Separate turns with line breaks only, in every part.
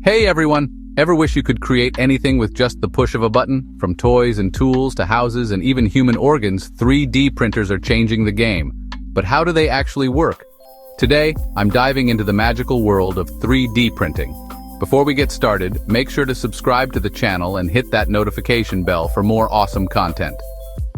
Hey everyone! Ever wish you could create anything with just the push of a button? From toys and tools to houses and even human organs, 3D printers are changing the game. But how do they actually work? Today, I'm diving into the magical world of 3D printing. Before we get started, make sure to subscribe to the channel and hit that notification bell for more awesome content.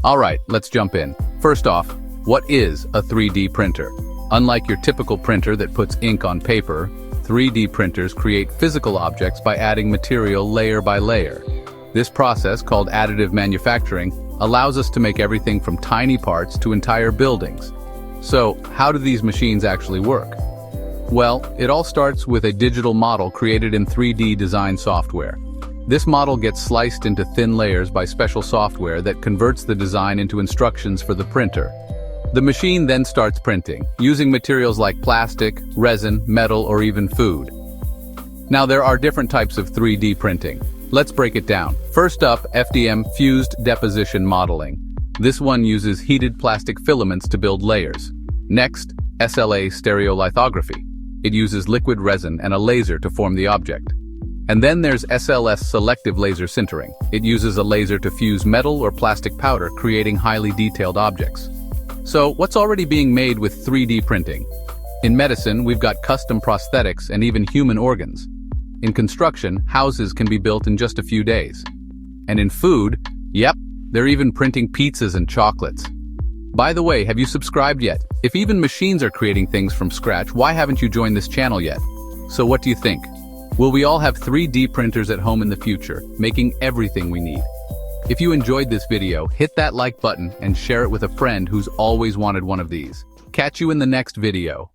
Alright, let's jump in. First off, what is a 3D printer? Unlike your typical printer that puts ink on paper, 3D printers create physical objects by adding material layer by layer. This process, called additive manufacturing, allows us to make everything from tiny parts to entire buildings. So, how do these machines actually work? Well, it all starts with a digital model created in 3D design software. This model gets sliced into thin layers by special software that converts the design into instructions for the printer. The machine then starts printing, using materials like plastic, resin, metal, or even food. Now there are different types of 3D printing. Let's break it down. First up, FDM, fused deposition modeling. This one uses heated plastic filaments to build layers. Next, SLA stereolithography. It uses liquid resin and a laser to form the object. And then there's SLS selective laser sintering. It uses a laser to fuse metal or plastic powder, creating highly detailed objects. So, what's already being made with 3D printing? In medicine, we've got custom prosthetics and even human organs. In construction, houses can be built in just a few days. And in food, yep, they're even printing pizzas and chocolates. By the way, have you subscribed yet? If even machines are creating things from scratch, why haven't you joined this channel yet? So what do you think? Will we all have 3D printers at home in the future, making everything we need? If you enjoyed this video, hit that like button and share it with a friend who's always wanted one of these. Catch you in the next video.